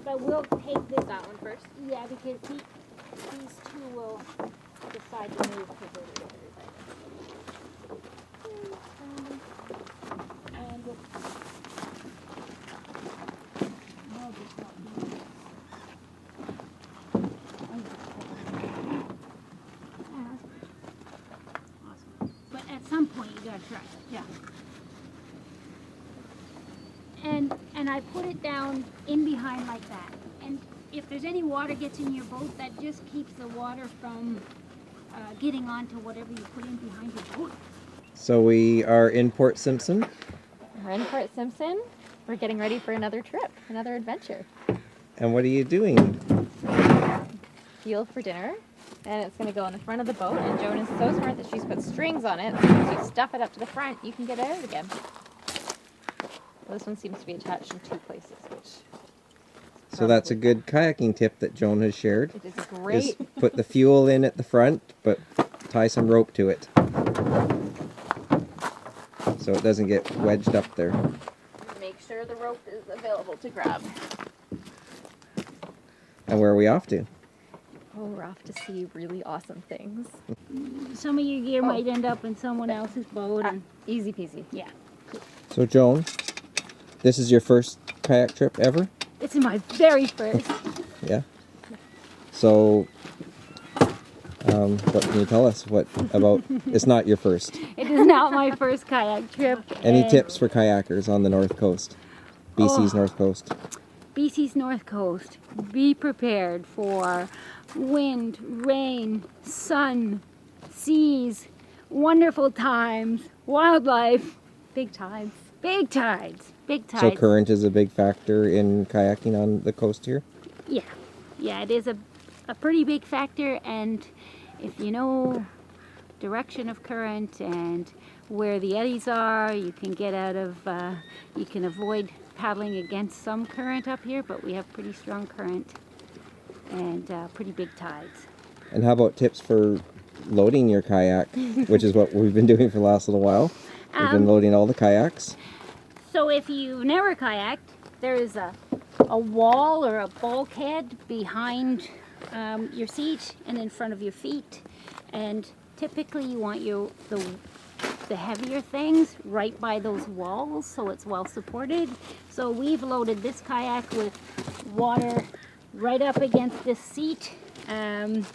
But we'll take this That one first. Yeah, because these two will decide to move because they're the and we'll, I'll just walk in. Awesome. But at some point you gotta try it. Yeah. And I put it down in behind like that. And if there's any water gets in your boat, that just keeps the water from getting onto whatever you put in behind your boat. So we are in Port Simpson. We're in Port Simpson. We're getting ready for another trip, another adventure. And what are you doing? Fuel for dinner. And it's going to go on the front of the boat. And Joan is so smart that she's put strings on it. So once you stuff it up to the front, you can get it out again. This one seems to be attached in two places, which... So that's a good kayaking tip that Joan has shared. It is great. Is put the fuel in at the front, but tie some rope to it. So it doesn't get wedged up there. Make sure the rope is available to grab. And where are we off to? Oh, we're off to see really awesome things. Some of your gear might end up in someone else's boat. And Easy peasy. yeah. So Joan, this is your first kayak trip ever? This is my very first. Yeah. So, what can you tell us? What about? It's not your first. It is not my first kayak trip. Any and tips for kayakers on the North Coast? BC's North Coast. BC's North Coast. Be prepared for wind, rain, sun, seas, wonderful times, wildlife, Big tides. big tides, big tides. So current is a big factor in kayaking on the coast here? Yeah, yeah, it is a pretty big factor, and if you know direction of current and where the eddies are, you can get out of, you can avoid paddling against some current up here, but we have pretty strong current and pretty big tides. And how about tips for loading your kayak, which is what we've been doing for the last little while? We've been loading all the kayaks. So if you've never kayaked, there is a wall or a bulkhead behind your seat and in front of your feet, and typically you want the heavier things right by those walls so it's well supported. So we've loaded this kayak with water right up against this seat, and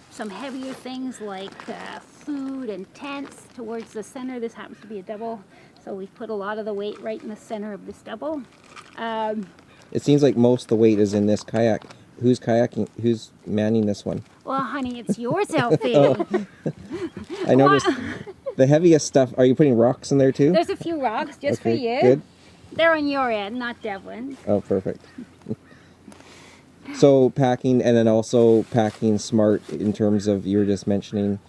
some heavier things like food and tents towards the center. This happens to be a double, so we've put a lot of the weight right in the center of this double. It seems like most of the weight is in this kayak. Who's kayaking? Who's manning this one? Well, honey, it's yours outfit. I noticed the heaviest stuff. Are you putting rocks in there too? There's a few rocks just for you. Good. They're on your end, not Devlin's. Oh, perfect. So packing, and then also packing smart in terms of, you were just mentioning,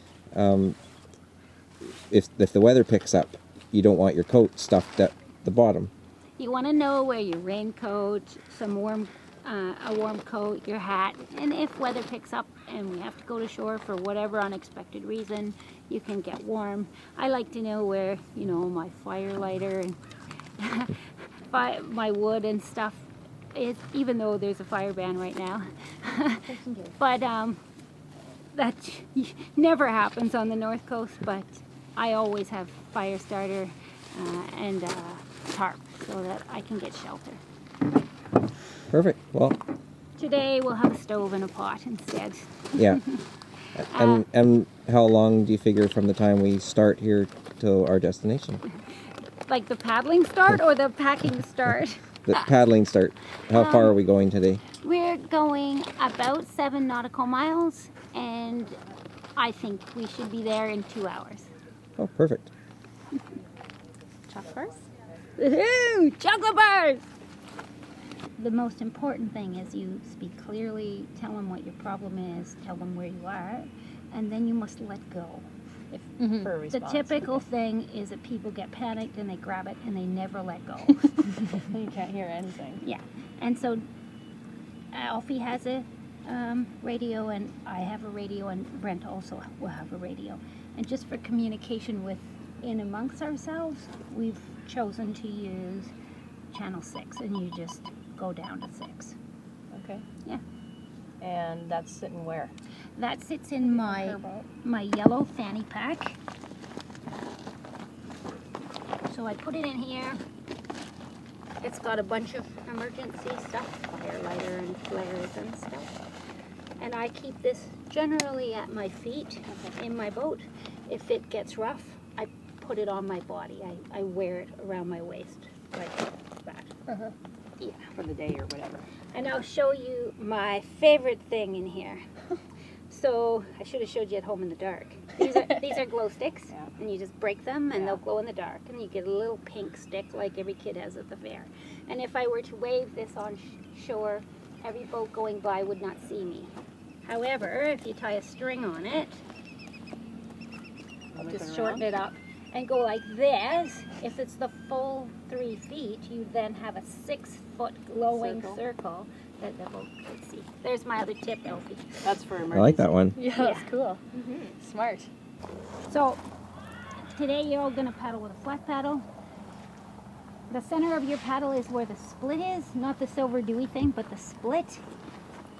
if the weather picks up, you don't want your coat stuffed at the bottom. You want to know where your raincoat, some warm, a warm coat, your hat, and if weather picks up and we have to go to shore for whatever unexpected reason, you can get warm. I like to know where, you know, my fire lighter and my wood and stuff is, even though there's a fire ban right now. But that never happens on the North Coast, but I always have fire starter and tarp so that I can get shelter. Perfect. Well, today we'll have a stove and a pot instead. Yeah. And how long do you figure from the time we start here till our destination? Like the paddling start or the packing start? The paddling start. How far are we going today? We're going about 7 nautical miles, and I think we should be there in 2 hours. Oh, perfect. Chocolate bars? Woohoo! Chocolate bars! The most important thing is you speak clearly, tell them what your problem is, tell them where you are, and then you must let go. For a The response. typical thing is that people get panicked and they grab it and they never let go. You can't hear anything. Yeah, and so Alfie has a radio, and I have a radio, and Brent also will have a radio. And just for communication with in amongst ourselves, we've chosen to use channel 6, and you just go down to 6. Okay. Yeah. And that's sitting where? That sits in my Her boat? yellow fanny pack. So I put it in here. It's got a bunch of emergency stuff, fire lighter and flares and stuff. And I keep this generally at my feet in my boat. If it gets rough, I put it on my body. I wear it around my waist like that. Yeah. For the day or whatever. And I'll show you my favorite thing in here. So I should have showed you at home in the dark. These are glow sticks, Yeah. and you just break them, and Yeah. they'll glow in the dark, and you get a little pink stick like every kid has at the fair. And if I were to wave this on shore, every boat going by would not see me. However, if you tie a string on it, I'll Whip just it shorten around? it up and go like this. If it's the full 3 feet, you then have a 6-foot glowing circle that the boat could see. There's my other tip, Elfie. That's for emergency. I like that one. Yeah, Yeah. that's cool. Smart. So today you're all going to paddle with a flat paddle. The center of your paddle is where the split is, not the silver dewy thing, but the split.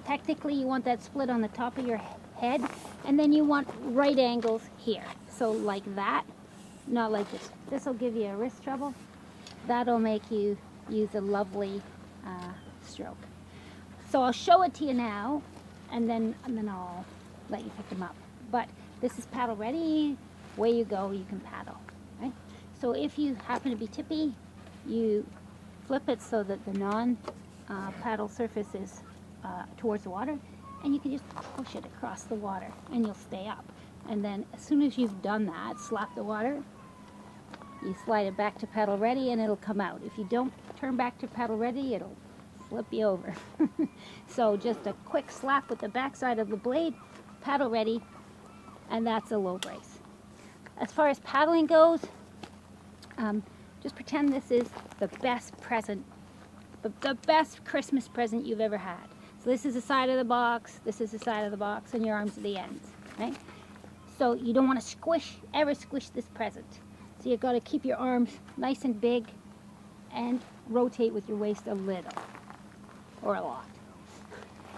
Technically you want that split on the top of your head, and then you want right angles here. So like that, not like this. This will give you a wrist trouble. That'll make you use a lovely stroke. So I'll show it to you now, and then I'll let you pick them up. But this is paddle ready. Way you go, you can paddle. Right? So if you happen to be tippy, you flip it so that the non-paddle surface is towards the water, and you can just push it across the water, and you'll stay up. And then as soon as you've done that, slap the water, you slide it back to paddle ready, and it'll come out. If you don't turn back to paddle ready, it'll flip you over. So just a quick slap with the backside of the blade, paddle ready, and that's a low brace. As far as paddling goes, just pretend this is the best present, the best Christmas present you've ever had. So this is the side of the box, this is the side of the box, and your arms are the ends, right? So you don't want to ever squish this present. So you've got to keep your arms nice and big and rotate with your waist a little, or a lot,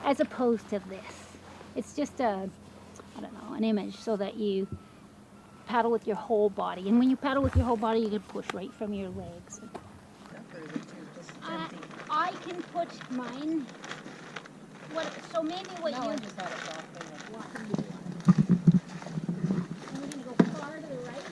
as opposed to this. It's just an image so that you paddle with your whole body. And when you paddle with your whole body, you can push right from your legs. I can put mine. So maybe what you. And we're going to go far to the right.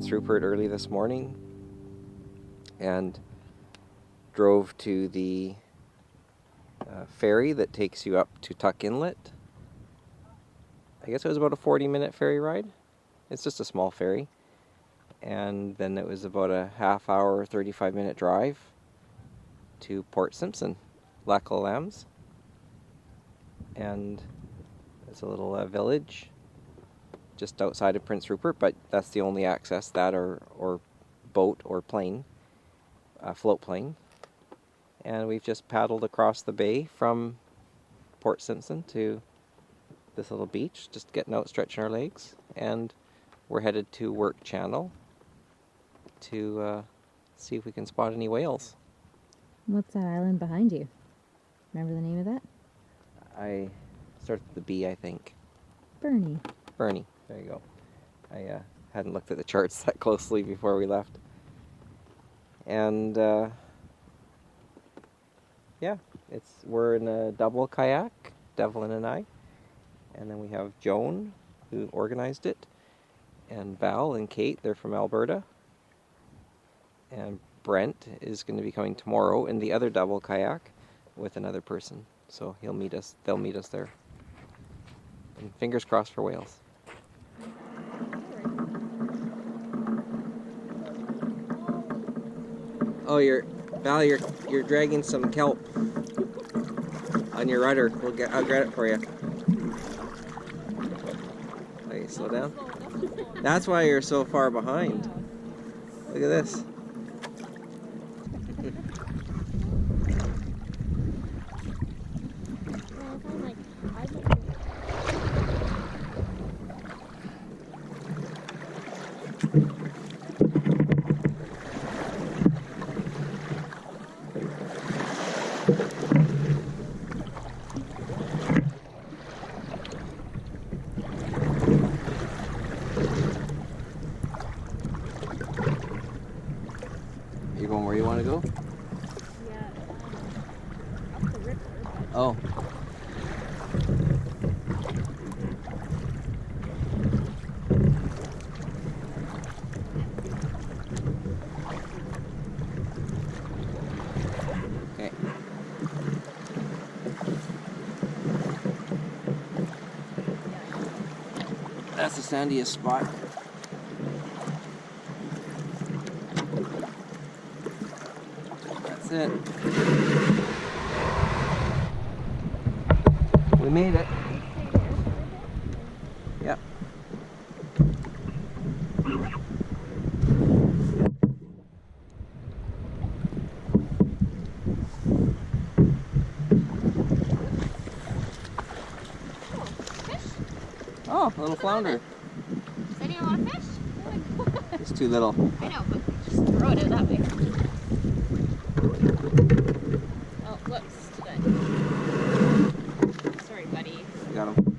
Prince Rupert early this morning and drove to the ferry that takes you up to Tuck Inlet. I guess it was about a 40-minute ferry ride. It's just a small ferry. And then it was about a half hour, 35-minute drive to Port Simpson, Lac aux Lambs. And it's a little village just outside of Prince Rupert, but that's the only access, that or boat or plane, float plane. And we've just paddled across the bay from Port Simpson to this little beach, just getting out, stretching our legs, and we're headed to Work Channel to see if we can spot any whales. What's that island behind you? Remember the name of that? I started with the B, I think. Bernie. Bernie. There you go. I hadn't looked at the charts that closely before we left. And yeah, we're in a double kayak, Devlin and I. And then we have Joan, who organized it, and Val and Kate, they're from Alberta. And Brent is going to be coming tomorrow in the other double kayak with another person. So they'll meet us there. And fingers crossed for whales. Oh, Val, you're dragging some kelp on your rudder. I'll get it for you. Okay, slow down. That's why you're so far behind. Look at this. You going where you want to go? Yeah, up the river. Oh. Okay. That's the sandiest spot. That's it. We made it. Yep. Oh, a little flounder. Said you want to fish? It's too little. I know, but just throw it out that way. Oh, whoops. Good. Sorry, buddy. You got him.